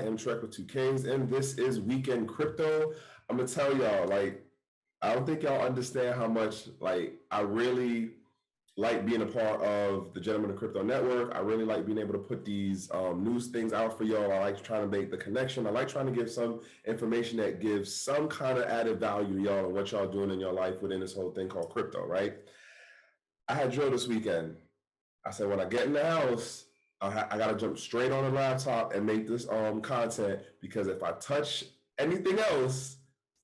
am Trekk with 2Ks, and this is Weekend Crypto. I'm gonna tell y'all, like, I don't think y'all understand how much, like, I really like being a part of the Gentlemen of Crypto Network. I really like being able to put these news things out for y'all. I like trying to make the connection. I like trying to give some information that gives some kind of added value to y'all and what y'all doing in your life within this whole thing called crypto, right? I had drill this weekend. I said, when I get in the house, I got to jump straight on the laptop and make this content, because if I touch anything else,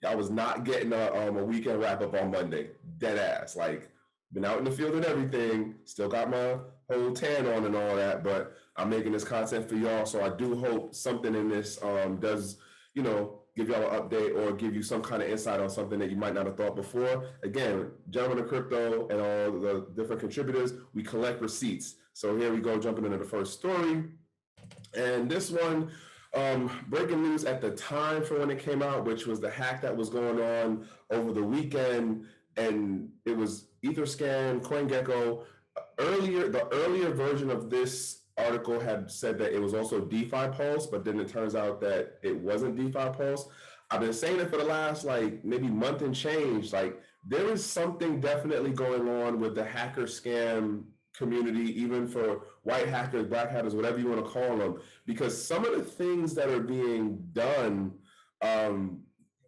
I was not getting a weekend wrap up on Monday. Dead ass. Like, been out in the field and everything, still got my whole tan on and all that, but I'm making this content for y'all. So I do hope something in this does, give y'all an update or give you some kind of insight on something that you might not have thought before. Again, Gentlemen of Crypto and all the different contributors, we collect receipts. So here we go, jumping into the first story. And this one, breaking news at the time for when it came out, which was the hack that was going on over the weekend. And it was Etherscan, CoinGecko. The earlier version of this article had said that it was also DeFi Pulse, but then it turns out that it wasn't DeFi Pulse. I've been saying it for the last maybe month and change. Like, there is something definitely going on with the hacker scam community, even for white hackers, black hackers, whatever you want to call them, because some of the things that are being done,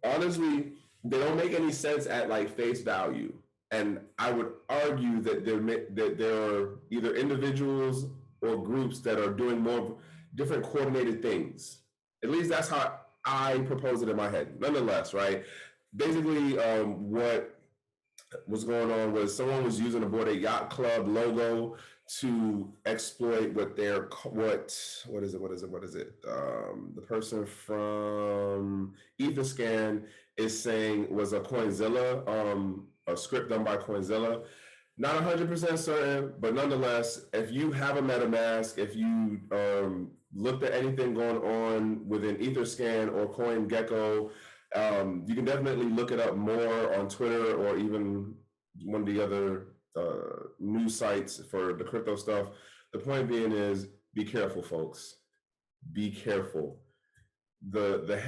honestly, they don't make any sense at face value. And I would argue that there are either individuals or groups that are doing more different coordinated things. At least that's how I propose it in my head. Nonetheless, right? Basically, what was going on was someone was using a Bored Ape Yacht Club logo to exploit what is it? The person from Etherscan is saying was a Coinzilla, a script done by Coinzilla. Not 100% certain, but nonetheless, if you have a MetaMask, if you looked at anything going on within Etherscan or CoinGecko, you can definitely look it up more on Twitter or even one of the other news sites for the crypto stuff. The point being is, be careful, folks. Be careful. The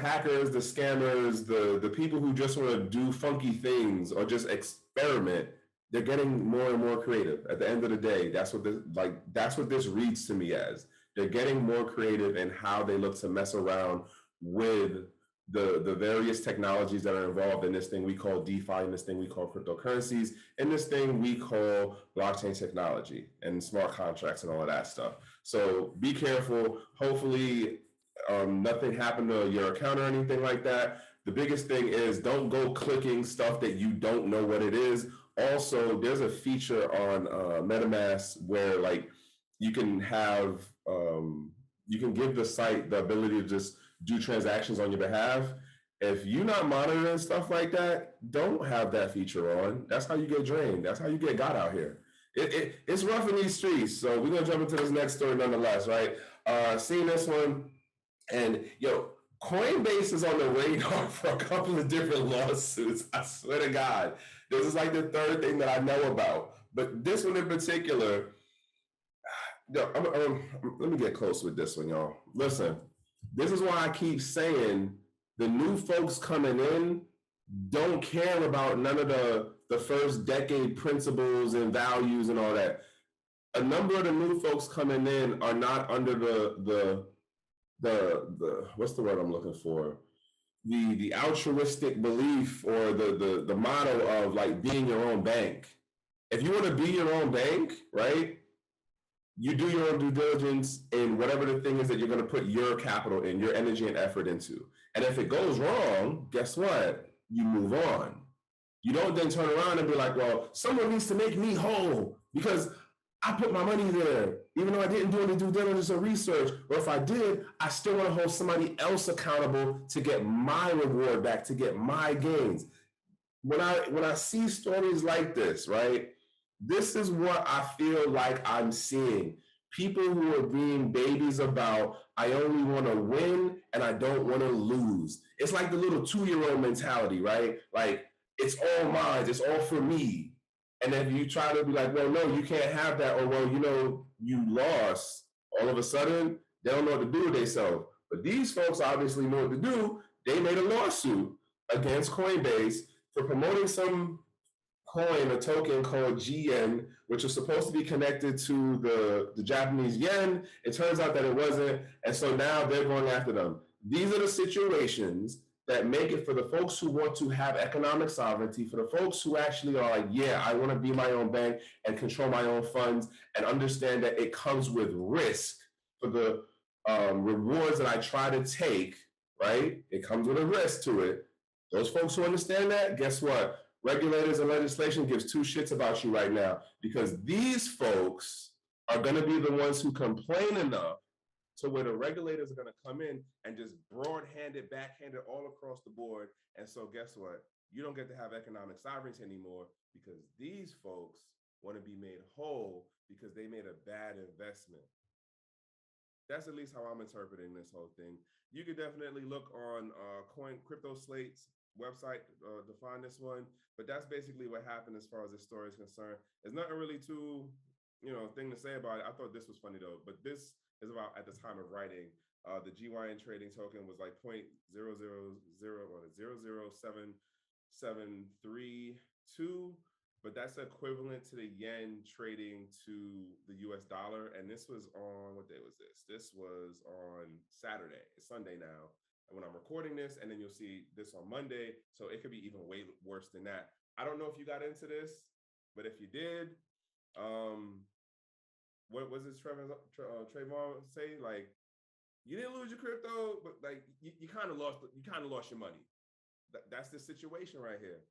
hackers, the scammers, the people who just want to do funky things or just experiment, they're getting more and more creative. At the end of the day, that's what this reads to me as. They're getting more creative in how they look to mess around with the various technologies that are involved in this thing we call DeFi, and this thing we call cryptocurrencies, and this thing we call blockchain technology and smart contracts and all of that stuff. So be careful. Hopefully nothing happened to your account or anything like that. The biggest thing is, don't go clicking stuff that you don't know what it is. Also, there's a feature on MetaMask where you can have you can give the site the ability to just do transactions on your behalf. If you're not monitoring stuff like that, don't have that feature on. That's how you get drained. That's how you get got out here. It's rough in these streets. So we're gonna jump into this next story nonetheless, right? Seeing this one, and Coinbase is on the radar for a couple of different lawsuits. I swear to God, this is like the third thing that I know about. But this one in particular, let me get close with this one, y'all. Listen, this is why I keep saying the new folks coming in don't care about none of the first decade principles and values and all that. A number of the new folks coming in are not under the what's the word I'm looking for? The altruistic belief or the motto of being your own bank. If you want to be your own bank, right? You do your own due diligence in whatever the thing is that you're going to put your capital in, your energy and effort into. And if it goes wrong, guess what? You move on. You don't then turn around and be like, well, someone needs to make me whole because I put my money there, even though I didn't do any due diligence or research. Or if I did, I still want to hold somebody else accountable to get my reward back, to get my gains. When I see stories like this, right? This is what I feel like I'm seeing. People who are being babies about, I only want to win and I don't want to lose. It's like the little 2-year-old mentality, right? Like, it's all mine, it's all for me. And then you try to be like, well, no, you can't have that. Or, well, you lost. All of a sudden, they don't know what to do with themselves. But these folks obviously know what to do. They made a lawsuit against Coinbase for promoting some coin, a token called GN, which was supposed to be connected to the Japanese yen. It turns out that it wasn't. And so now they're going after them. These are the situations that make it for the folks who want to have economic sovereignty, for the folks who actually are like, yeah, I want to be my own bank and control my own funds and understand that it comes with risk for the rewards that I try to take, right? It comes with a risk to it. Those folks who understand that, guess what? Regulators and legislation gives two shits about you right now, because these folks are going to be the ones who complain enough to where the regulators are going to come in and just broad-handed, backhanded all across the board. And so guess what? You don't get to have economic sovereignty anymore because these folks want to be made whole because they made a bad investment. That's at least how I'm interpreting this whole thing. You could definitely look on Crypto Slate's website to find this one, but that's basically what happened as far as this story is concerned. There's nothing really too, thing to say about it. I thought this was funny though, but this is about at the time of writing. The GYN trading token was like 0.000773, but that's equivalent to the yen trading to the US dollar. And this was on, what day was this? This was on Saturday. It's Sunday now when I'm recording this, and then you'll see this on Monday. So it could be even way worse than that. I don't know if you got into this, but if you did, what was this Trayvon say? Like, you didn't lose your crypto, but like you kind of lost your money. That's the situation right here.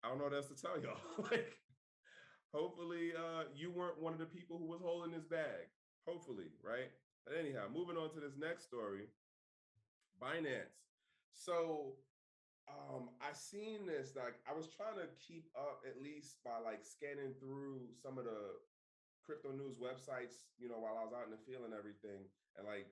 I don't know what else to tell y'all. Like, hopefully you weren't one of the people who was holding this bag. Hopefully, right? But anyhow, moving on to this next story. Binance. So I seen this, like I was trying to keep up at least by like scanning through some of the crypto news websites, while I was out in the field and everything, and like,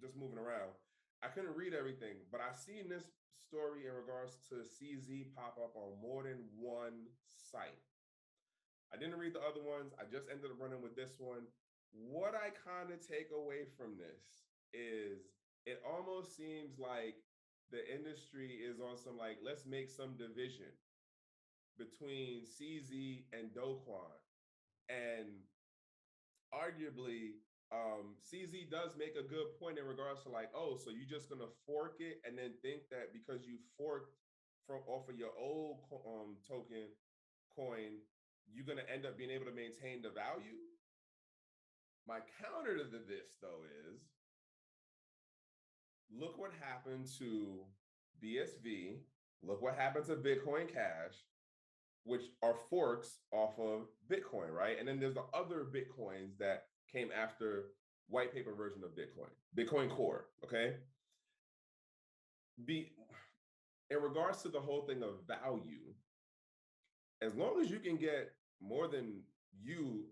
just moving around. I couldn't read everything, but I seen this story in regards to CZ pop up on more than one site. I didn't read the other ones. I just ended up running with this one. What I kind of take away from this is it almost seems like the industry is on some like, let's make some division between CZ and Do Kwon. And arguably, CZ does make a good point in regards to like, oh, so you're just gonna fork it and then think that because you forked from off of your old token coin, you're gonna end up being able to maintain the value. My counter to this though is, look what happened to BSV, look what happened to Bitcoin Cash, which are forks off of Bitcoin, right? And then there's the other Bitcoins that came after white paper version of Bitcoin Core, okay? In regards to the whole thing of value, as long as you can get more than you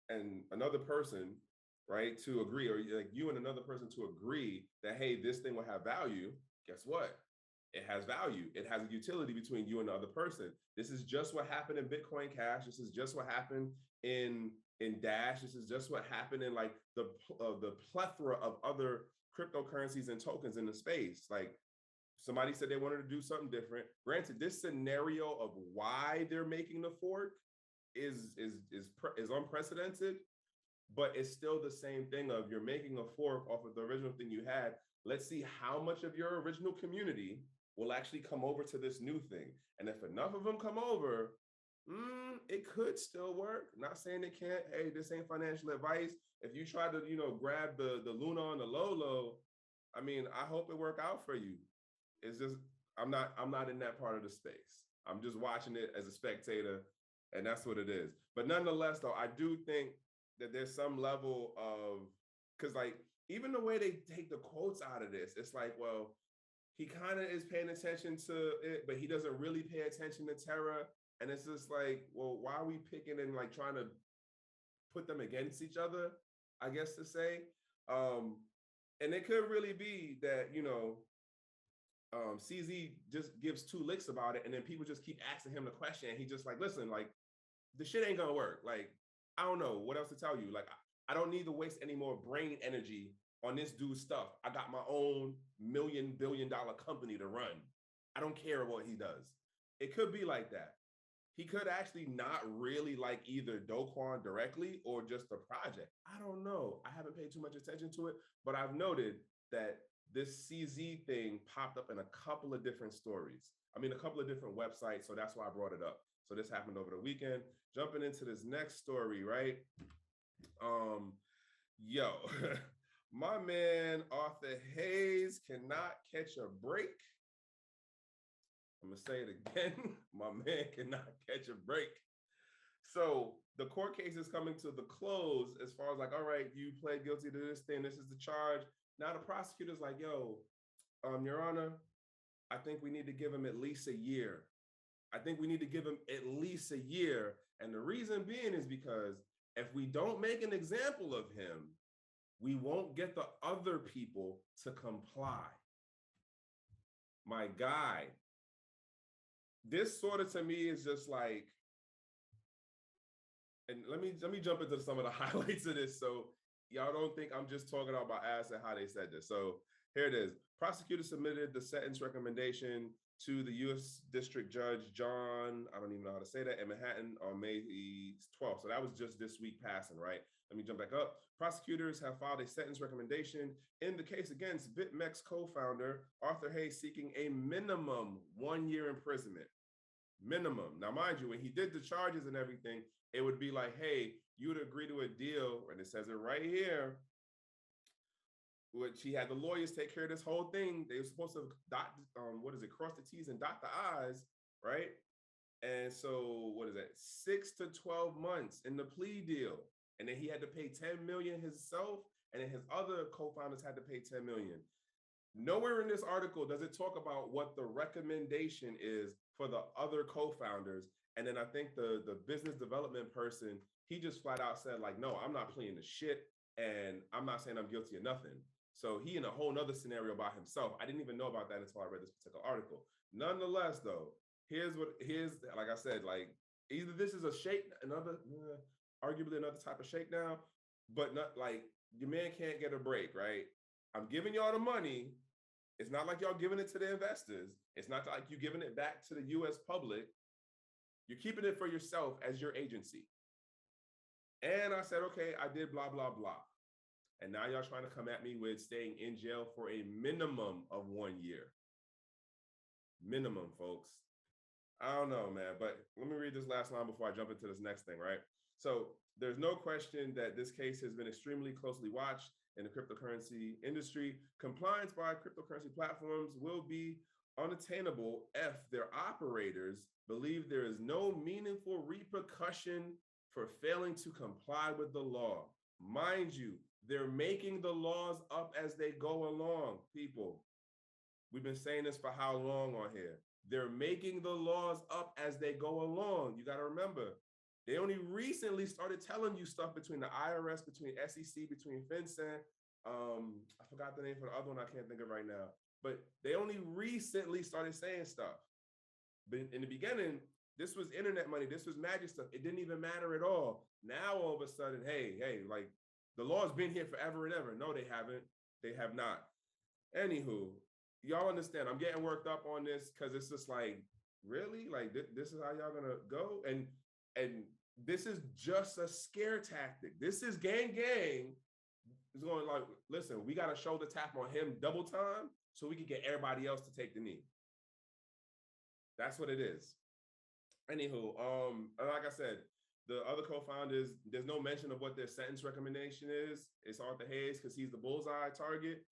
and another person, right, to agree, or like you and another person to agree that, hey, this thing will have value, guess what? It has value. It has a utility between you and the other person. This is just what happened in Bitcoin Cash. This is just what happened in Dash. This is just what happened in like the plethora of other cryptocurrencies and tokens in the space. Like, somebody said they wanted to do something different. Granted, this scenario of why they're making the fork is unprecedented, but it's still the same thing of you're making a fork off of the original thing you had. Let's see how much of your original community will actually come over to this new thing. And if enough of them come over, it could still work. Not saying it can't. Hey, this ain't financial advice. If you try to, grab the Luna on the low, I mean, I hope it work out for you. It's just, I'm not in that part of the space. I'm just watching it as a spectator, and that's what it is. But nonetheless, though, I do think that there's some level of, because like, even the way they take the quotes out of this, it's like, well, he kind of is paying attention to it, but he doesn't really pay attention to Terra. And it's just like, well, why are we picking and like trying to put them against each other, I guess to say. And it could really be that, CZ just gives two licks about it, and then people just keep asking him the question, and he just like, listen, like, the shit ain't gonna work. Like, I don't know what else to tell you. Like, I don't need to waste any more brain energy on this dude's stuff. I got my own $1 billion company to run. I don't care what he does. It could be like that. He could actually not really like either Do Kwon directly or just the project. I don't know. I haven't paid too much attention to it, but I've noted that this CZ thing popped up in a couple of different stories. I mean, a couple of different websites. So that's why I brought it up. So this happened over the weekend. Jumping into this next story, right? Yo, my man Arthur Hayes cannot catch a break. I'm gonna say it again. My man cannot catch a break. So the court case is coming to the close as far as like, all right, you pled guilty to this thing. This is the charge. Now the prosecutor's like, yo, Your Honor, I think we need to give him at least a year. I think we need to give him at least a year. And the reason being is because if we don't make an example of him, we won't get the other people to comply. My guy, this sort of to me is just like, and let me jump into some of the highlights of this so y'all don't think I'm just talking about ass and how they said this. So here it is. Prosecutor submitted the sentence recommendation to the U.S. District Judge John, I don't even know how to say that, in Manhattan on May 12th. So that was just this week passing, right? Let me jump back up. Prosecutors have filed a sentence recommendation in the case against BitMEX co-founder Arthur Hayes, seeking a minimum 1 year imprisonment. Minimum. Now, mind you, when he did the charges and everything, it would be like, hey, you would agree to a deal, and it says it right here, which he had the lawyers take care of this whole thing. They were supposed to cross the T's and dot the I's, right? And so, 6 to 12 months in the plea deal. And then he had to pay $10 million himself, and then his other co-founders had to pay $10 million. Nowhere in this article does it talk about what the recommendation is for the other co-founders. And then I think the business development person, he just flat out said like, no, I'm not pleading the shit, and I'm not saying I'm guilty of nothing. So he in a whole nother scenario about himself. I didn't even know about that until I read this particular article. Nonetheless, though, here's like I said, like either this is a arguably another type of shakedown, but not like your man can't get a break, right? I'm giving y'all the money. It's not like y'all giving it to the investors. It's not like you giving it back to the U.S. public. You're keeping it for yourself as your agency. And I said, okay, I did blah, blah, blah. And now y'all trying to come at me with staying in jail for a minimum of 1 year. Minimum, folks. I don't know, man, but let me read this last line before I jump into this next thing, right? So there's no question that this case has been extremely closely watched in the cryptocurrency industry. Compliance by cryptocurrency platforms will be unattainable if their operators believe there is no meaningful repercussion for failing to comply with the law. Mind you, they're making the laws up as they go along, people. We've been saying this for how long on here? They're making the laws up as they go along. You got to remember, they only recently started telling you stuff between the IRS, between SEC, between FinCEN. I forgot the name for the other one I can't think of right now. But they only recently started saying stuff. But in the beginning, this was internet money. This was magic stuff. It didn't even matter at all. Now, all of a sudden, hey, like the law's been here forever and ever. No, they haven't. They have not. Anywho, y'all understand. I'm getting worked up on this because it's just like, really? Like this is how y'all gonna go? And this is just a scare tactic. This is gang. It's going like, listen, we got to shoulder tap on him double time so we can get everybody else to take the knee. That's what it is. Anywho, like I said, the other co-founders, there's no mention of what their sentence recommendation is. It's Arthur Hayes because he's the bullseye target.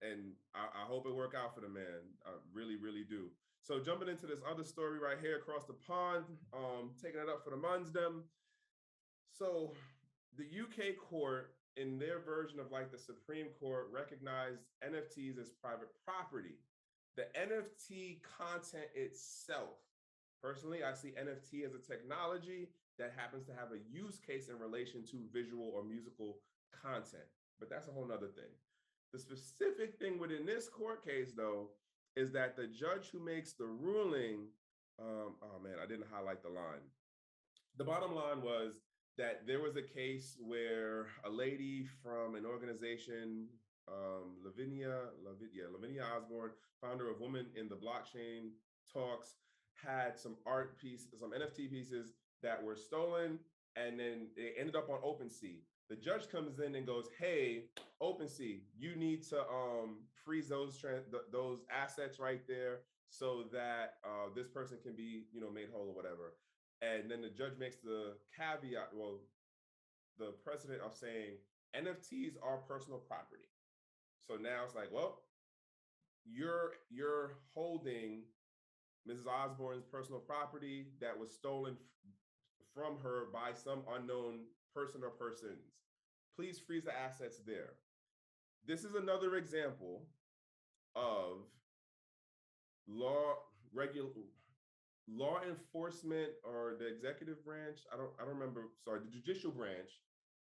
And I hope it work out for the man. I really, really do. So jumping into this other story right here across the pond, taking it up for the Munsdom. So the UK court, in their version of like the Supreme Court, recognized NFTs as private property. The NFT content itself, personally, I see NFT as a technology that happens to have a use case in relation to visual or musical content. But that's a whole nother thing. The specific thing within this court case, though, is that the judge who makes the ruling, oh man, I didn't highlight the line. The bottom line was that there was a case where a lady from an organization, Lavinia Osborne, founder of Women in the Blockchain Talks, had some art pieces, some NFT pieces that were stolen, and then they ended up on OpenSea. The judge comes in and goes, "Hey, OpenSea, you need to freeze those assets right there so that this person can be, made whole or whatever." And then the judge makes the caveat, well, the precedent of saying NFTs are personal property. So now it's like, well, you're holding Mrs. Osborne's personal property that was stolen from her by some unknown person or persons. Please freeze the assets there. This is another example of law regular law enforcement or the executive branch, I don't remember, sorry, the judicial branch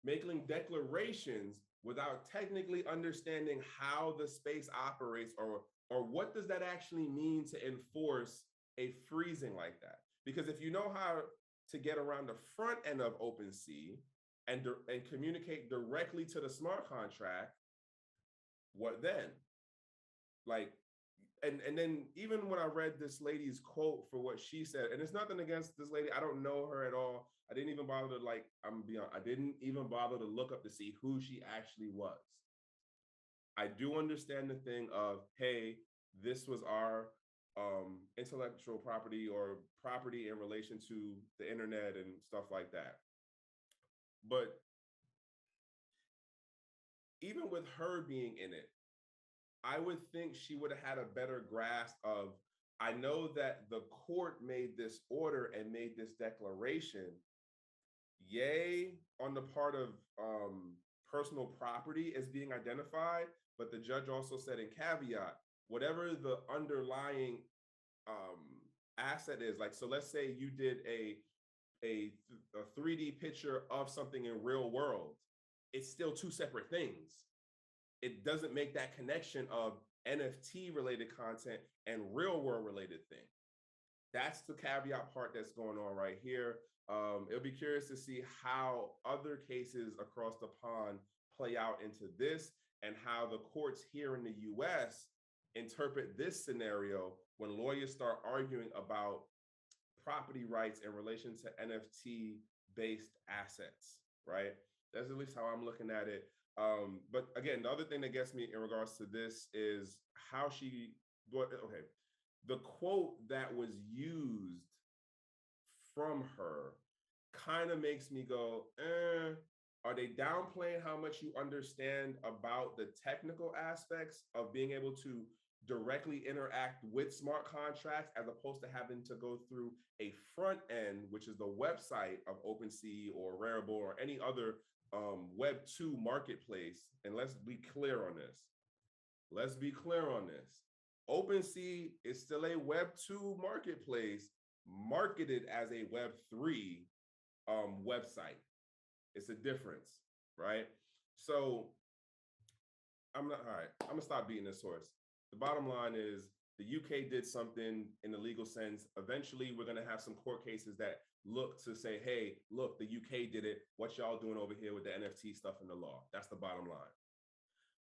making declarations without technically understanding how the space operates, or what does that actually mean to enforce a freezing like that. Because if you know how to get around the front end of OpenSea and communicate directly to the smart contract, what then? Like, and then even when I read this lady's quote for what she said, and it's nothing against this lady, I don't know her at all. I didn't even bother to I didn't even bother to look up to see who she actually was. I do understand the thing of, hey, this was our intellectual property or property in relation to the internet and stuff like that. But even with her being in it, I would think she would have had a better grasp of, I know that the court made this order and made this declaration, yay, on the part of personal property is being identified, but the judge also said in caveat, whatever the underlying asset is, like, so let's say you did a 3D picture of something in real world, it's still two separate things. It doesn't make that connection of NFT related content and real world related thing. That's the caveat part that's going on right here. It'll be curious to see how other cases across the pond play out into this, and how the courts here in the US interpret this scenario when lawyers start arguing about property rights in relation to NFT based assets, right? That's at least how I'm looking at it. But again, the other thing that gets me in regards to this is how okay, the quote that was used from her kind of makes me go, are they downplaying how much you understand about the technical aspects of being able to directly interact with smart contracts, as opposed to having to go through a front end, which is the website of OpenSea or Rarible or any other Web 2 marketplace? And let's be clear on this. Let's be clear on this. OpenSea is still a Web 2 marketplace marketed as a Web 3 website. It's a difference, right? So all right, I'm gonna stop beating this horse. The bottom line is the UK did something in the legal sense. Eventually, we're gonna have some court cases that look to say, hey, look, the UK did it. What y'all doing over here with the NFT stuff in the law? That's the bottom line.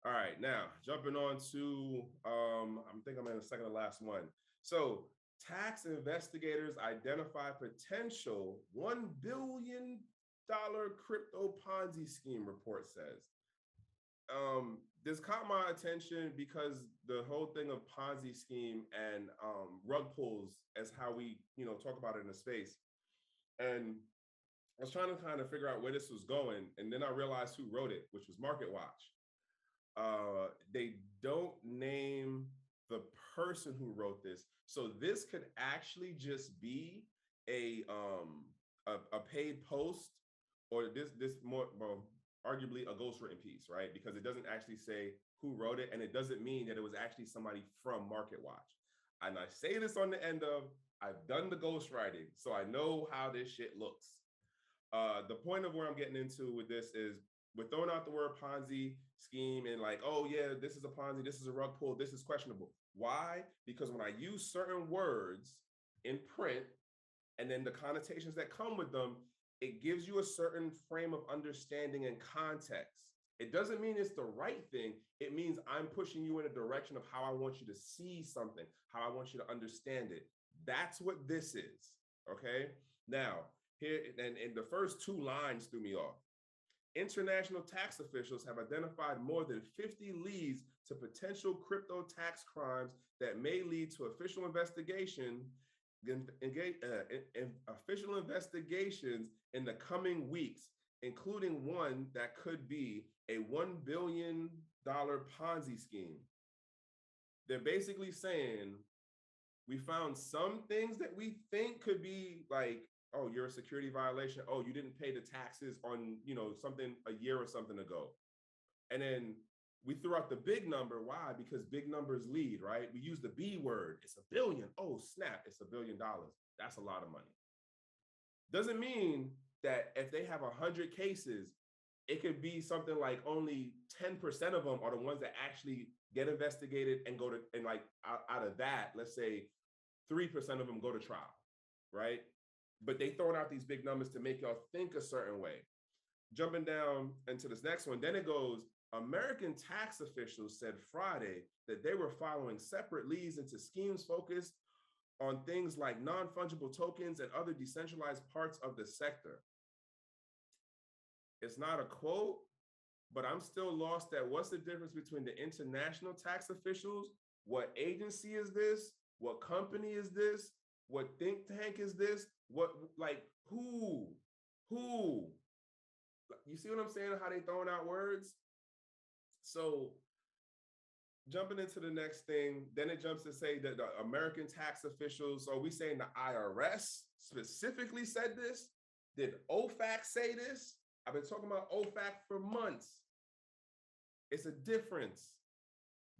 All right, now jumping on to, I think I'm in the second to last one. So tax investigators identify potential $1 billion crypto Ponzi scheme, report says. This caught my attention because the whole thing of Ponzi scheme and rug pulls as how we, talk about it in the space. And I was trying to kind of figure out where this was going. And then I realized who wrote it, which was MarketWatch. They don't name the person who wrote this. So this could actually just be a paid post, or this more, well, arguably a ghostwritten piece, right? Because it doesn't actually say who wrote it, and it doesn't mean that it was actually somebody from MarketWatch. And I say this on the end of, I've done the ghostwriting, so I know how this shit looks. The point of where I'm getting into with this is, we're throwing out the word Ponzi scheme and like, oh yeah, this is a Ponzi, this is a rug pull, this is questionable. Why? Because when I use certain words in print and then the connotations that come with them, it gives you a certain frame of understanding and context. It doesn't mean it's the right thing. It means I'm pushing you in a direction of how I want you to see something, how I want you to understand it. That's what this is. Okay. Now, here and the first two lines threw me off. International tax officials have identified more than 50 leads to potential crypto tax crimes that may lead to official official investigations in the coming weeks, including one that could be a $1 billion Ponzi scheme. They're basically saying, we found some things that we think could be like, oh, you're a security violation. Oh, you didn't pay the taxes on, something a year or something ago. And then we threw out the big number. Why? Because big numbers lead, right? We use the B word. It's $1 billion. Oh, snap. It's $1 billion. That's a lot of money. Doesn't mean that if they have 100 cases, it could be something like only 10% of them are the ones that actually get investigated and go to, and like out of that, let's say 3% of them go to trial, right? But they throwing out these big numbers to make y'all think a certain way. Jumping down into this next one, then it goes, American tax officials said Friday that they were following separate leads into schemes focused on things like non-fungible tokens and other decentralized parts of the sector. It's not a quote, but I'm still lost at what's the difference between the international tax officials? What agency is this? What company is this? What think tank is this? What, like, who? You see what I'm saying? How they throwing out words? So jumping into the next thing, then it jumps to say that the American tax officials, so are we saying the IRS specifically said this? Did OFAC say this? I've been talking about OFAC for months. It's a difference.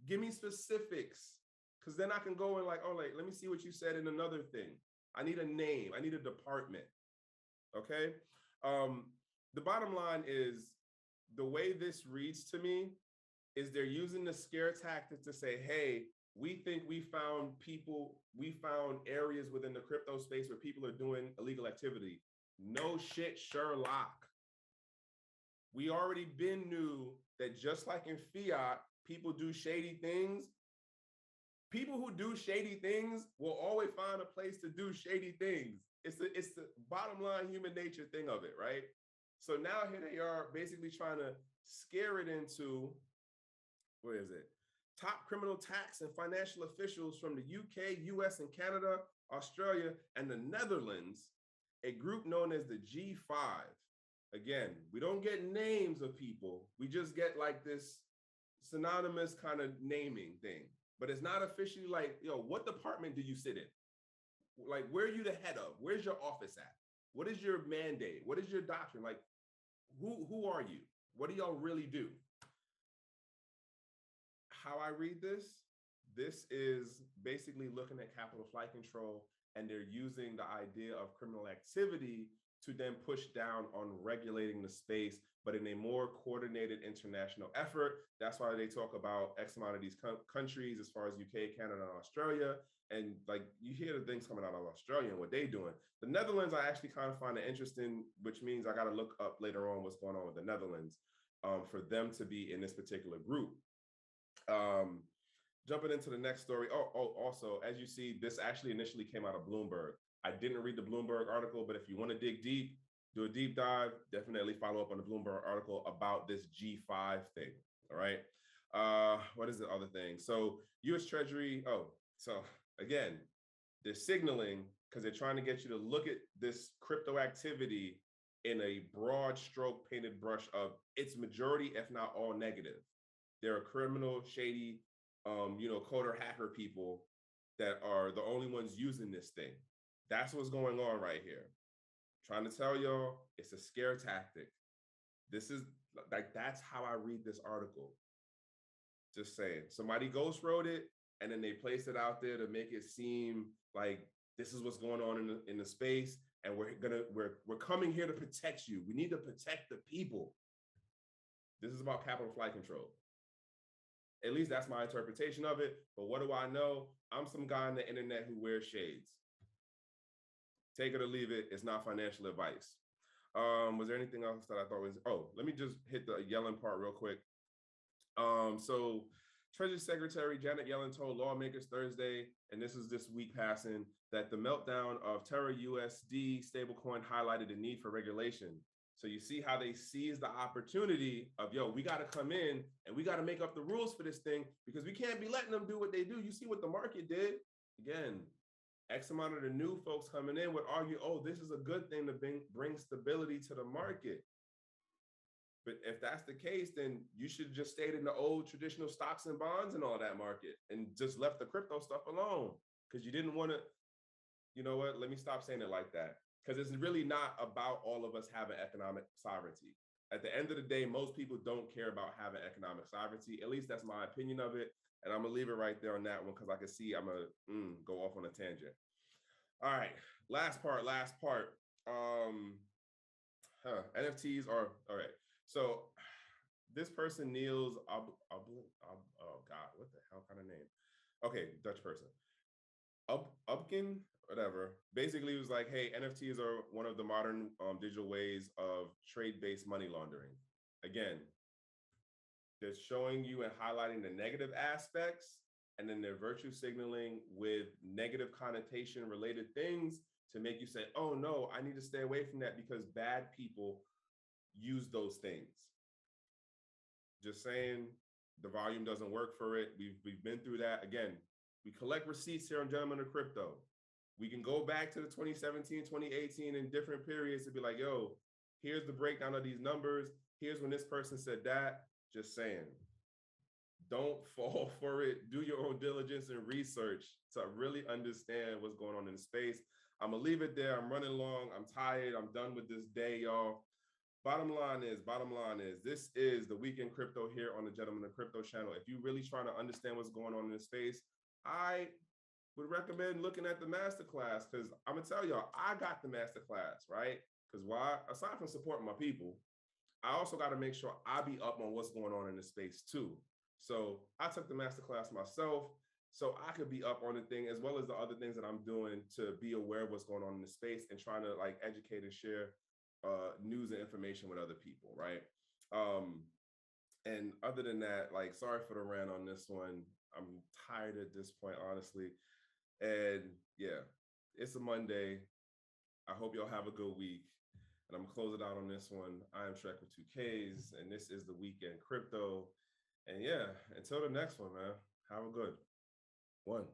Give me specifics, because then I can go and like, oh, like, let me see what you said in another thing. I need a name. I need a department. Okay. The bottom line is, the way this reads to me is they're using the scare tactic to say, hey, we think we found areas within the crypto space where people are doing illegal activity. No shit, Sherlock. We already been knew that just like in fiat, people do shady things. People who do shady things will always find a place to do shady things. It's the bottom line human nature thing of it, right? So now here they are basically trying to scare it into, where is it? Top criminal tax and financial officials from the UK, US, and Canada, Australia, and the Netherlands, a group known as the G5. Again, we don't get names of people. We just get like this synonymous kind of naming thing. But it's not officially like, what department do you sit in? Like, where are you the head of? Where's your office at? What is your mandate? What is your doctrine? Like, who are you? What do y'all really do? How I read this is basically looking at capital flight control, and they're using the idea of criminal activity to then push down on regulating the space, but in a more coordinated international effort. That's why they talk about X amount of these countries as far as UK, Canada, and Australia. And like, you hear the things coming out of Australia and what they're doing. The Netherlands, I actually kind of find it interesting, which means I got to look up later on what's going on with the Netherlands for them to be in this particular group. Jumping into the next story. Also, as you see, this actually initially came out of Bloomberg. I didn't read the Bloomberg article, but if you want to dig deep, do a deep dive, definitely follow up on the Bloomberg article about this G5 thing. All right. What is the other thing? So US Treasury. So again, they're signaling, because they're trying to get you to look at this crypto activity in a broad stroke painted brush of its majority, if not all, negative. There are criminal, shady, coder hacker people that are the only ones using this thing. That's what's going on right here. I'm trying to tell y'all, it's a scare tactic. This is like, that's how I read this article. Just saying, somebody ghost wrote it, and then they placed it out there to make it seem like this is what's going on in the space, and we're coming here to protect you. We need to protect the people. This is about capital flight control. At least that's my interpretation of it. But what do I know? I'm some guy on the internet who wears shades. Take it or leave it. It's not financial advice. Was there anything else that I thought was? Oh, let me just hit the Yellen part real quick. So Treasury Secretary Janet Yellen told lawmakers Thursday, and this is this week passing, that the meltdown of Terra USD stablecoin highlighted the need for regulation. So you see how they seized the opportunity of, yo, we got to come in and we got to make up the rules for this thing because we can't be letting them do what they do. You see what the market did? Again, X amount of the new folks coming in would argue, oh, this is a good thing to bring stability to the market. But if that's the case, then you should just stayed in the old traditional stocks and bonds and all that market and just left the crypto stuff alone because you didn't want to, you know what, let me stop saying it like that. Because it's really not about all of us having economic sovereignty. At the end of the day, most people don't care about having economic sovereignty. At least that's my opinion of it. And I'm gonna leave it right there on that one because I can see I'm gonna go off on a tangent. All right, last part. NFTs are all right. So this person Niels oh God, what the hell kind of name? Okay, Dutch person. Upkin, whatever. Basically, it was like, hey, NFTs are one of the modern digital ways of trade-based money laundering. Again, they're showing you and highlighting the negative aspects, and then they're virtue signaling with negative connotation related things to make you say, oh no, I need to stay away from that because bad people use those things. Just saying, the volume doesn't work for it. We've been through that. Again, we collect receipts here on Gentlemen of Crypto. We can go back to the 2017, 2018 in different periods to be like, yo, here's the breakdown of these numbers. Here's when this person said that. Just saying. Don't fall for it. Do your own diligence and research to really understand what's going on in the space. I'm gonna leave it there. I'm running long. I'm tired. I'm done with this day, y'all. Bottom line is, this is the Weekend Crypto here on the Gentlemen of Crypto channel. If you're really trying to understand what's going on in the space, I would recommend looking at the masterclass because I'm gonna tell y'all, I got the masterclass, right? Because why? Aside from supporting my people, I also got to make sure I be up on what's going on in the space too. So I took the masterclass myself so I could be up on the thing as well as the other things that I'm doing to be aware of what's going on in the space and trying to like educate and share news and information with other people, right? And other than that, like, sorry for the rant on this one. I'm tired at this point, honestly. And yeah, it's a Monday. I hope y'all have a good week. And I'm gonna close it out on this one. I am Trekk with 2Ks, and this is the Weekend Crypto. And yeah, until the next one, man, have a good one.